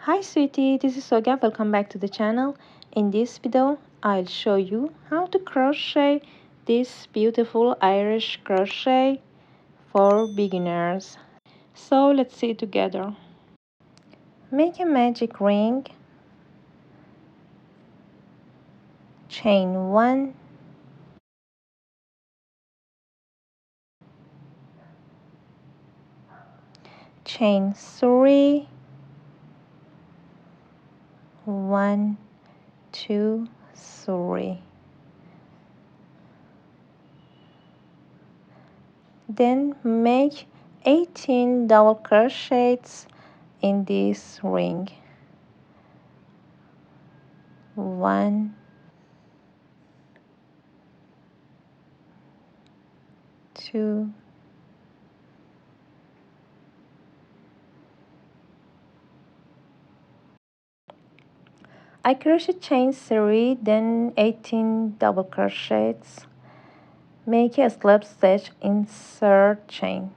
Hi sweetie, this is Soga. Welcome back to the channel. In this video, I'll show you how to crochet this beautiful Irish crochet for beginners. So let's see it together. Make a magic ring, chain 1, chain 3, 1, 2, 3. Then make 18 double crochets in this ring. 1, 2, 3. I crochet chain 3, then 18 double crochets. Make a slip stitch in third chain.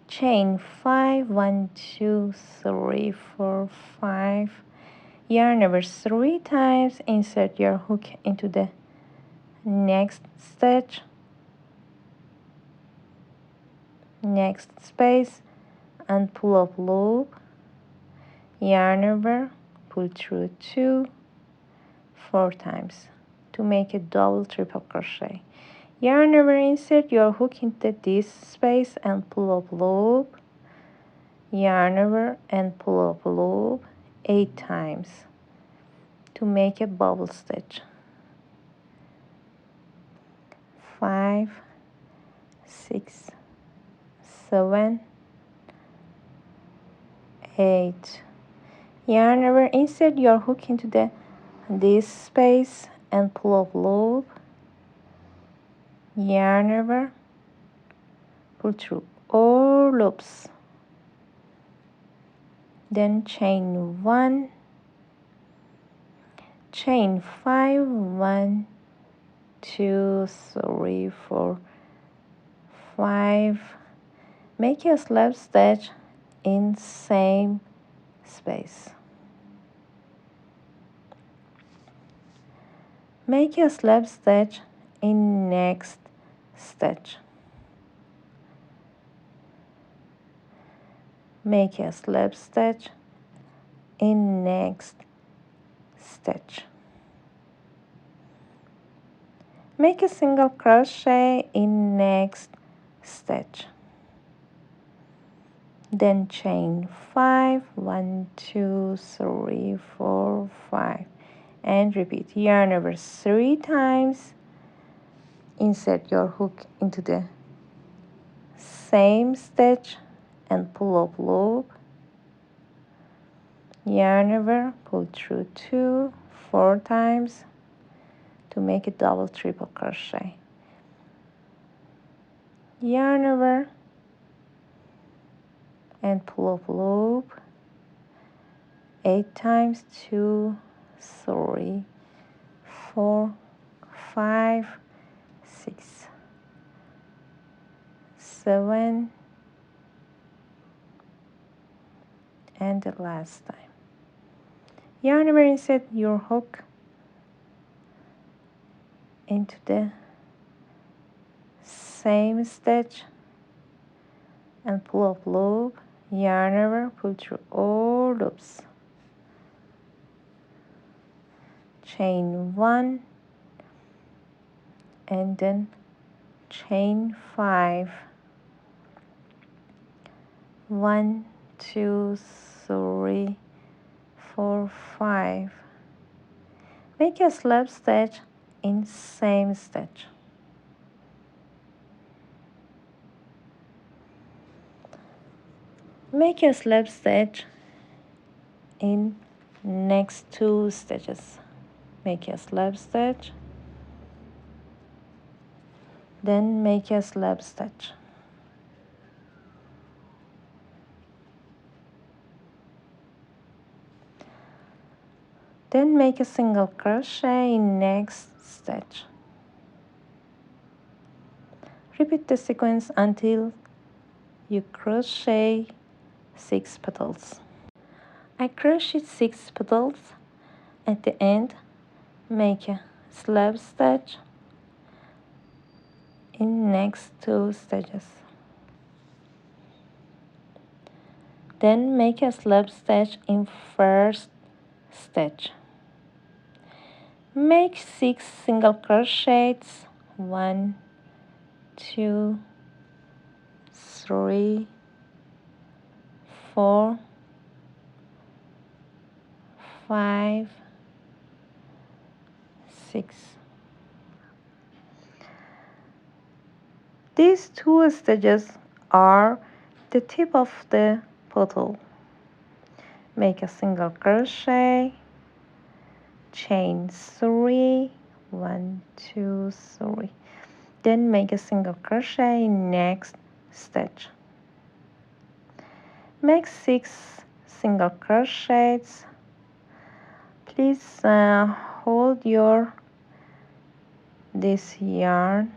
Chain 5, 1, 2, 3, 4, 5. Yarn over 3 times. Insert your hook into the next stitch, next space, and pull up loop. Yarn over, pull through 2, 4 times to make a double triple crochet. Yarn over, insert your hook into this space and pull up loop. Yarn over and pull up loop 8 times to make a bubble stitch. 5, 6, 7, 8. Yarn over, insert your hook into this space and pull up loop. Yarn over, pull through all loops. Then chain 1, chain 5, 1, 2, 3, 4, 5. Make a slip stitch in same space. Make a slip stitch in next stitch. Make a slip stitch in next stitch. Make a single crochet in next stitch. Then chain 5, 1, 2, 3, 4, 5, and repeat. Yarn over 3 times. Insert your hook into the same stitch and pull up loop. Yarn over, pull through 2, 4 times to make a double triple crochet. Yarn over and pull up loop 8 times, 2, 3, 4, 5, 6, 7, and the last time. Yarn over, insert your hook into the same stitch and pull up loop. Yarn over, pull through all loops. Chain 1 and then chain 5. 1, 2, 3, 4, 5. Make a slip stitch in same stitch. Make a slip stitch in next 2 stitches. Make a slip stitch, then make a slip stitch. Then make a single crochet in next stitch. Repeat the sequence until you crochet 6 petals. I crocheted 6 petals. At the end, make a slab stitch in next 2 stitches. Then make a slab stitch in first stitch. Make 6 single crochets. 1, 2, 3, 4, 5, 6. These 2 stitches are the tip of the petal. Make a single crochet, chain 3, 1, 2, 3. Then make a single crochet in next stitch. Make 6 single crochets. Please hold your this yarn.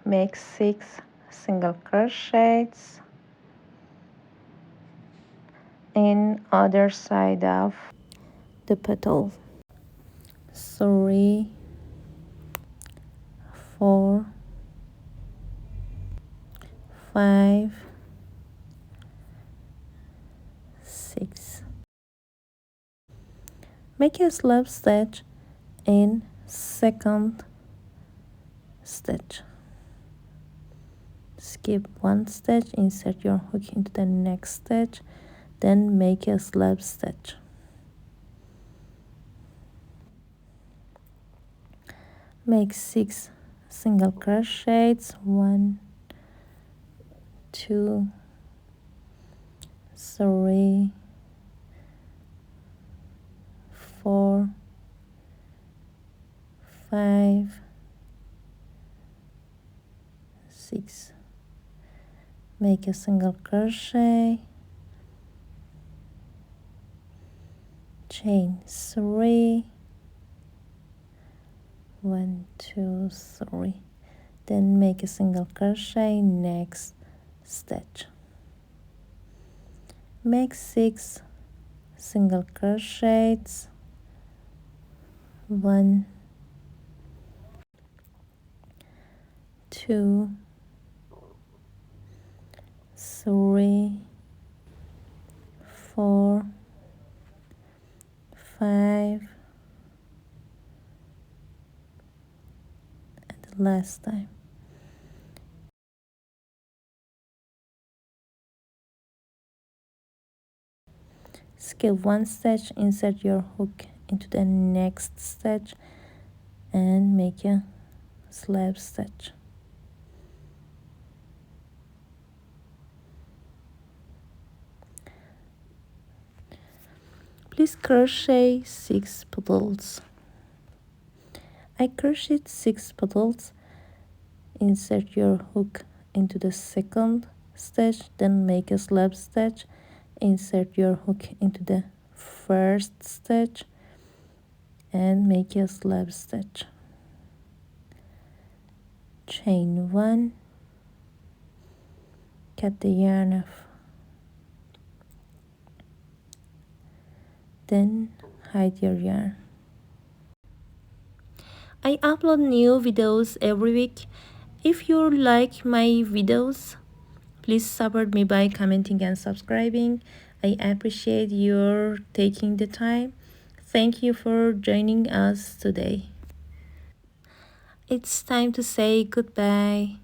Make 6 single crochets in other side of the petal. 3, 4, 5, 6. Make a slab stitch in second stitch. Skip 1 stitch, insert your hook into the next stitch, then make a slab stitch. Make 6 single crochets. 1, 2, 3, 4, 5, 6. Make a single crochet, chain 3, 1, 2, 3. Then make a single crochet next stitch. Make 6 single crochets. 1, 2, 3, 4, 5, and the last time. Skip 1 stitch, insert your hook into the next stitch and make a slab stitch. Please crochet 6 petals. I crocheted 6 petals. Insert your hook into the second stitch, then make a slab stitch. Insert your hook into the first stitch and make a slab stitch. Chain 1, cut the yarn off, then hide your yarn. I upload new videos every week. If you like my videos, please support me by commenting and subscribing. I appreciate your taking the time. Thank you for joining us today. It's time to say goodbye.